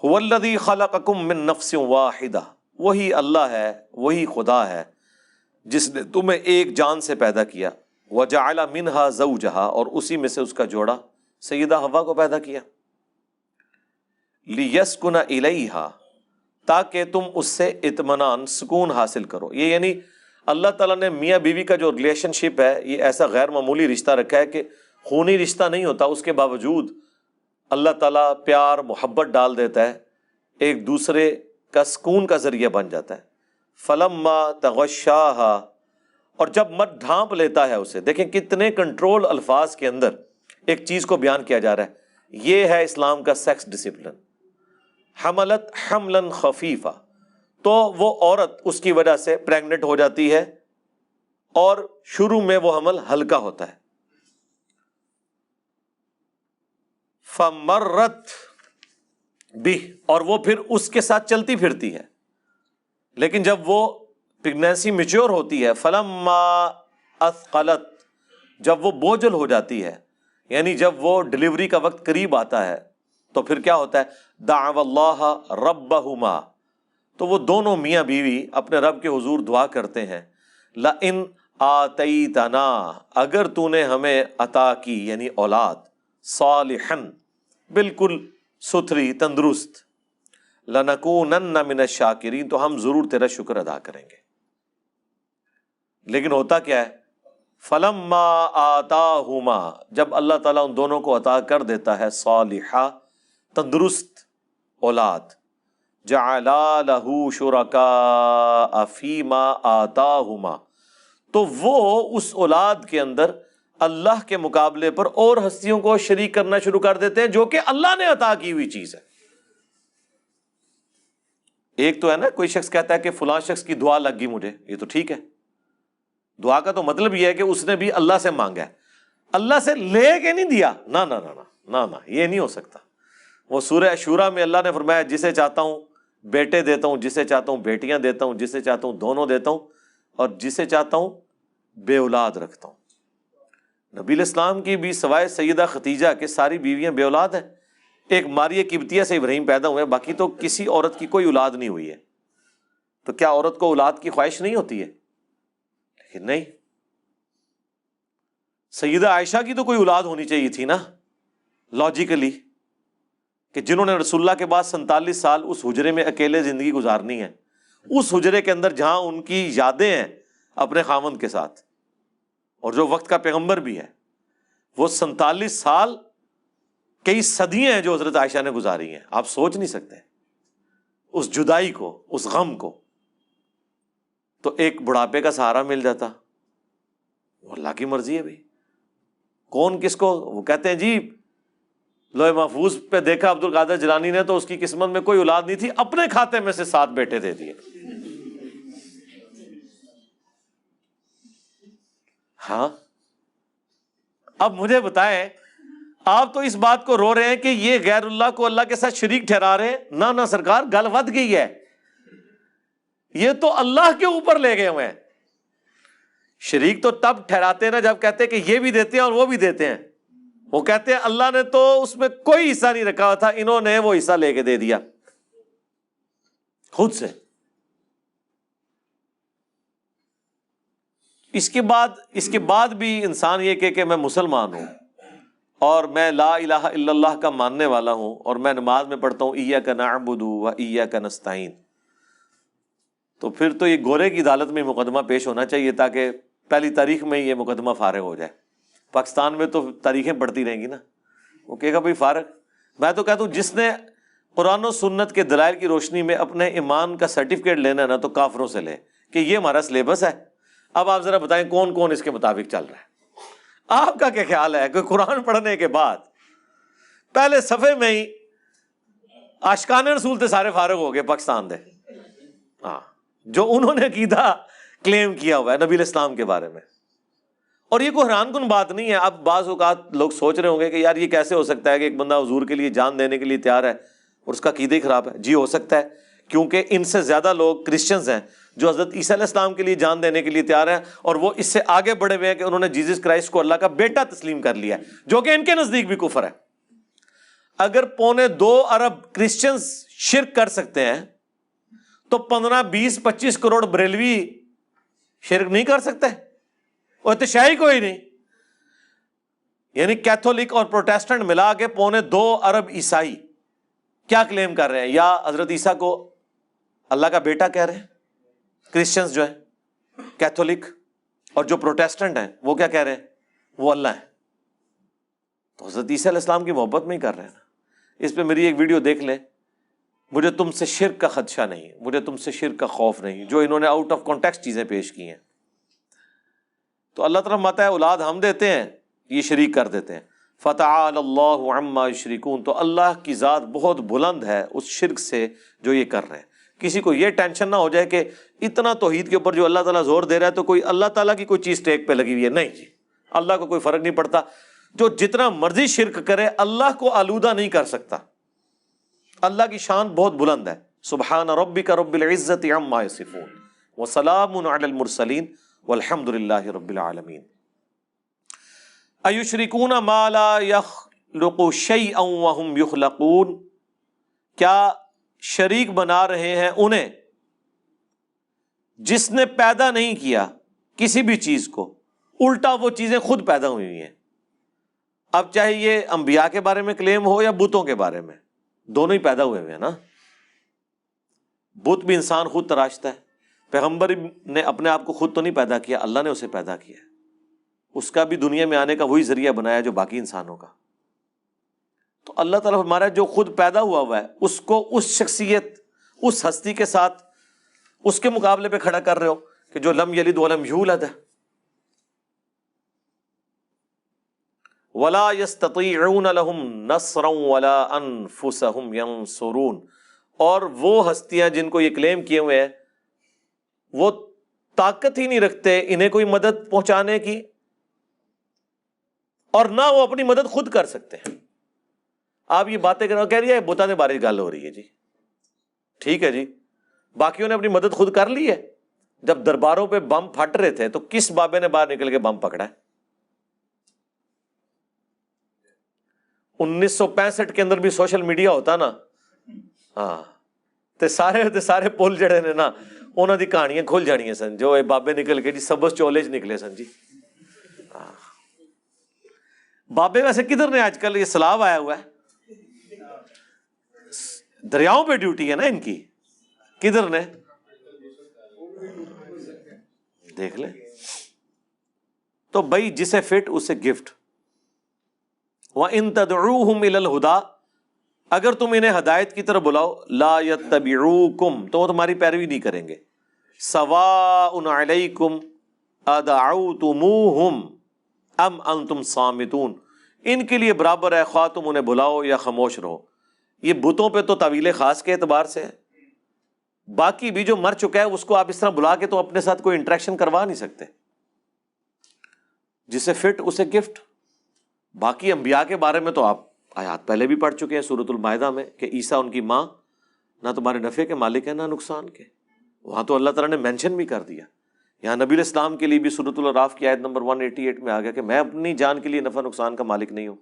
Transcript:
هو الذی خلقکم من نفس واحدہ، وہی اللہ ہے، وہی خدا ہے جس نے تمہیں ایک جان سے پیدا کیا، وجعل منہا زوجہا، اور اسی میں سے اس کا جوڑا سیدہ حوا کو پیدا کیا، لیسکن الیہا، تاکہ تم اس سے اطمینان سکون حاصل کرو۔ یہ یعنی اللہ تعالیٰ نے میاں بیوی کا جو ریلیشن شپ ہے یہ ایسا غیر معمولی رشتہ رکھا ہے کہ خونی رشتہ نہیں ہوتا، اس کے باوجود اللہ تعالیٰ پیار محبت ڈال دیتا ہے، ایک دوسرے کا سکون کا ذریعہ بن جاتا ہے۔ فلما تغشاہا، اور جب مت ڈھانپ لیتا ہے اسے، دیکھیں کتنے کنٹرول الفاظ کے اندر ایک چیز کو بیان کیا جا رہا ہے۔ یہ ہے اسلام کا سیکس ڈسپلن۔ حملت حملا خفیفا، تو وہ عورت اس کی وجہ سے پریگننٹ ہو جاتی ہے اور شروع میں وہ حمل ہلکا ہوتا ہے۔ فمرت بھی، اور وہ پھر اس کے ساتھ چلتی پھرتی ہے، لیکن جب وہ پریگنینسی میچور ہوتی ہے، فلما اثقلت، جب وہ بوجھل ہو جاتی ہے، یعنی جب وہ ڈلیوری کا وقت قریب آتا ہے، تو پھر کیا ہوتا ہے؟ دعوا اللہ ربہما، تو وہ دونوں میاں بیوی اپنے رب کے حضور دعا کرتے ہیں، لئن آتیتنا، اگر تو نے ہمیں عطا کی، یعنی اولاد، صالحاً، بالکل ستھری تندرست، لنکونن من الشاکرین، تو ہم ضرور تیرا شکر ادا کریں گے۔ لیکن ہوتا کیا ہے؟ فلما آتاہما، جب اللہ تعالیٰ ان دونوں کو عطا کر دیتا ہے صالحہ، تندرست اولاد، جعلا لہ شرکاء فیما آتاہما، تو وہ اس اولاد کے اندر اللہ کے مقابلے پر اور ہستیوں کو شریک کرنا شروع کر دیتے ہیں جو کہ اللہ نے عطا کی ہوئی چیز ہے۔ ایک تو ہے نا، کوئی شخص کہتا ہے کہ فلاں شخص کی دعا لگ گئی مجھے، یہ تو ٹھیک ہے، دعا کا تو مطلب یہ ہے کہ اس نے بھی اللہ سے مانگا ہے، اللہ سے لے کے نہیں دیا، نہ نہ نہ نہ نہ، یہ نہیں ہو سکتا۔ وہ سورہ شورا میں اللہ نے فرمایا جسے چاہتا ہوں بیٹے دیتا ہوں، جسے چاہتا ہوں بیٹیاں دیتا ہوں، جسے چاہتا ہوں دونوں دیتا ہوں، اور جسے چاہتا ہوں بے اولاد رکھتا ہوں۔ نبی الاسلام کی بھی سوائے سیدہ ختیجہ کے ساری بیویاں بے اولاد ہیں۔ ایک ماریہ قبطیہ سے ابراہیم پیدا ہوئے، باقی تو کسی عورت کی کوئی اولاد نہیں ہوئی ہے۔ تو کیا عورت کو اولاد کی خواہش نہیں ہوتی ہے؟ لیکن نہیں، سیدہ عائشہ کی تو کوئی اولاد ہونی چاہیے تھی نا لاجیکلی، کہ جنہوں نے رسول اللہ کے بعد 47 سال اس حجرے میں اکیلے زندگی گزارنی ہے، اس حجرے کے اندر جہاں ان کی یادیں ہیں اپنے خاوند کے ساتھ، اور جو وقت کا پیغمبر بھی ہے، وہ 47 سال کئی صدیاں ہیں جو حضرت عائشہ نے گزاری ہیں۔ آپ سوچ نہیں سکتے اس جدائی کو، اس غم کو۔ تو ایک بڑھاپے کا سہارا مل جاتا، وہ اللہ کی مرضی ہے بھائی، کون کس کو، وہ کہتے ہیں جی لوح محفوظ پہ دیکھا عبد القادر جیلانی نے تو اس کی قسمت میں کوئی اولاد نہیں تھی، اپنے کھاتے میں سے 7 بیٹے دے دیے۔ ہاں، اب مجھے بتائیں، آپ تو اس بات کو رو رہے ہیں کہ یہ غیر اللہ کو اللہ کے ساتھ شریک ٹھہرا رہے ہیں، نہ نہ سرکار، گل ود گئی ہے، یہ تو اللہ کے اوپر لے گئے ہوئے ہیں۔ شریک تو تب ٹھہراتے ہیں نا جب کہتے ہیں کہ یہ بھی دیتے ہیں اور وہ بھی دیتے ہیں۔ وہ کہتے ہیں اللہ نے تو اس میں کوئی حصہ نہیں رکھا ہوا تھا، انہوں نے وہ حصہ لے کے دے دیا خود سے۔ اس کے بعد بھی انسان یہ کہ میں مسلمان ہوں اور میں لا الہ الا اللہ کا ماننے والا ہوں اور میں نماز میں پڑھتا ہوں ایاک نعبد و ایاک نستعین، تو پھر تو یہ گورے کی عدالت میں مقدمہ پیش ہونا چاہیے تاکہ پہلی تاریخ میں یہ مقدمہ فارغ ہو جائے۔ پاکستان میں تو تاریخیں پڑھتی رہیں گی نا، وہ کہے گا بھائی فارغ۔ میں تو کہتا ہوں جس نے قرآن و سنت کے دلائل کی روشنی میں اپنے ایمان کا سرٹیفکیٹ لینا ہے نا، تو کافروں سے لے کہ یہ ہمارا سلیبس ہے۔ اب آپ ذرا بتائیں کون کون اس کے مطابق چل رہا ہے؟ آپ کا کیا خیال ہے کہ قرآن پڑھنے کے بعد پہلے صفحے میں ہی عاشقان رسول تے سارے فارغ ہو گئے پاکستان دے، ہاں، جو انہوں نے عقیدہ کلیم کیا ہوا ہے نبی الاسلام کے بارے میں۔ اور یہ کوئی حیران کن بات نہیں ہے۔ اب بعض اوقات لوگ سوچ رہے ہوں گے کہ یار یہ کیسے ہو سکتا ہے کہ ایک بندہ حضور کے لیے جان دینے کے لیے تیار ہے اور اس کا عقیدہ ہی خراب ہے۔ جی ہو سکتا ہے، کیونکہ ان سے زیادہ لوگ کرسچنز ہیں جو حضرت عیسیٰ علیہ السلام کے لیے جان دینے کے لیے تیار ہیں، اور وہ اس سے آگے بڑھے ہوئے ہیں کہ انہوں نے جیزس کرائسٹ کو اللہ کا بیٹا تسلیم کر لیا ہے، جو کہ ان کے نزدیک بھی کفر ہے۔ اگر 2.25 ارب کرسچنز شرک کر سکتے ہیں تو 15 20 25 کروڑ بریلوی شرک نہیں کر سکتے؟ وہ اتشاہی کوئی نہیں. یعنی کیتھولک اور پروٹیسٹنٹ ملا کے 2.25 ارب عیسائی کیا کلیم کر رہے ہیں؟ یا حضرت عیسیٰ کو اللہ کا بیٹا کہہ رہے ہیں. کرسچنز جو ہیں کیتھولک اور جو پروٹیسٹنٹ ہیں وہ کیا کہہ رہے ہیں؟ وہ اللہ ہے. تو حضرت عیسیٰ علیہ السلام کی محبت میں ہی کر رہے ہیں نا. اس پہ میری ایک ویڈیو دیکھ لیں. مجھے تم سے شرک کا خدشہ نہیں, مجھے تم سے شرک کا خوف نہیں, جو انہوں نے آؤٹ آف کانٹیکسٹ چیزیں پیش کی ہیں. تو اللہ تعالیٰ فرماتا ہے اولاد ہم دیتے ہیں, یہ شریک کر دیتے ہیں. فتعال اللہ عما یشرکون, تو اللہ کی ذات بہت بلند ہے اس شرک سے جو یہ کر رہے ہیں. کسی کو یہ ٹینشن نہ ہو جائے کہ اتنا توحید کے اوپر جو اللہ تعالیٰ زور دے رہا ہے تو کوئی اللہ تعالیٰ کی کوئی چیز ٹیک پہ لگی ہوئی ہے. نہیں جی, اللہ کو کوئی فرق نہیں پڑتا. جو جتنا مرضی شرک کرے اللہ کو آلودہ نہیں کر سکتا. اللہ کی شان بہت بلند ہے. سبحان ربک رب العزت عما یصفون وسلام علی المرسلین والحمد للہ رب العالمین. ایشرکون ما لا یخلق شیئا وہم یخلقون, کیا شریک بنا رہے ہیں انہیں جس نے پیدا نہیں کیا کسی بھی چیز کو, الٹا وہ چیزیں خود پیدا ہوئی ہیں. اب چاہے یہ انبیاء کے بارے میں کلیم ہو یا بتوں کے بارے میں, دونوں ہی پیدا ہوئے ہوئے ہیں نا. بت بھی انسان خود تراشتا ہے, پیغمبر نے اپنے آپ کو خود تو نہیں پیدا کیا, اللہ نے اسے پیدا کیا. اس کا بھی دنیا میں آنے کا وہی ذریعہ بنایا جو باقی انسانوں کا. تو اللہ تعالیٰ ہمارا جو خود پیدا ہوا ہے اس کو اس شخصیت, اس ہستی کے ساتھ اس کے مقابلے پہ کھڑا کر رہے ہو کہ جو لم یلد ولم یولد ہے. ولا یستطیعون لهم نصرا ولا انفسهم ینصرون, اور وہ ہستیاں جن کو یہ کلیم کیے ہوئے ہیں وہ طاقت ہی نہیں رکھتے انہیں کوئی مدد پہنچانے کی, اور نہ وہ اپنی مدد خود کر سکتے ہیں. آپ یہ باتیں کر رہے ہو, کہہ رہی ہے بتاں کے بارے میں گل ہو رہی ہے جی, ٹھیک ہے جی, باقیوں نے اپنی مدد خود کر لی ہے. جب درباروں پہ بم پھٹ رہے تھے تو کس بابے نے باہر نکل کے بم پکڑا ہے؟ 1965 کے اندر بھی سوشل میڈیا ہوتا نا, ہاں تے سارے پل جڑے نے نا انہوں دی کہانیاں کھل جانیاں سن, جو اے بابے نکل کے جی سبز چولے نکلے سن جی. بابے ویسے کدھر نے آج کل؟ یہ سیلاب آیا ہوا ہے, دریاؤں پہ ڈیوٹی ہے نا ان کی, کدھر نے دیکھ لیں. تو بھائی جسے فٹ اسے گفٹ. وَإِن تَدْعُوهُمْ إِلَى الْهُدَىٰ, اگر تم انہیں ہدایت کی طرف بلاؤ, لا يَتَّبِعُوكُمْ, تو وہ تمہاری پیروی نہیں کریں گے. سَوَاءٌ عَلَيْكُمْ أَدَعَوْتُمُوهُمْ أَمْ أَنْتُمْ صَامِتُونَ, ان کے لیے برابر ہے خواہ تم انہیں بلاؤ یا خاموش رہو. یہ بتوں پہ تو تعویل خاص کے اعتبار سے ہے, باقی بھی جو مر چکا ہے اس کو آپ اس طرح بلا کے تو اپنے ساتھ کوئی انٹریکشن کروا نہیں سکتے. جسے فٹ اسے گفٹ. باقی انبیاء کے بارے میں تو آپ آیات پہلے بھی پڑھ چکے ہیں سورۃ المائدہ میں کہ عیسیٰ ان کی ماں نہ تمہارے نفع کے مالک ہے نہ نقصان کے. وہاں تو اللہ تعالیٰ نے مینشن بھی کر دیا. یہاں نبی علیہ السلام کے لیے بھی سورۃ الاعراف کی آیت نمبر 188 میں آ گیا کہ میں اپنی جان کے لیے نفع نقصان کا مالک نہیں ہوں.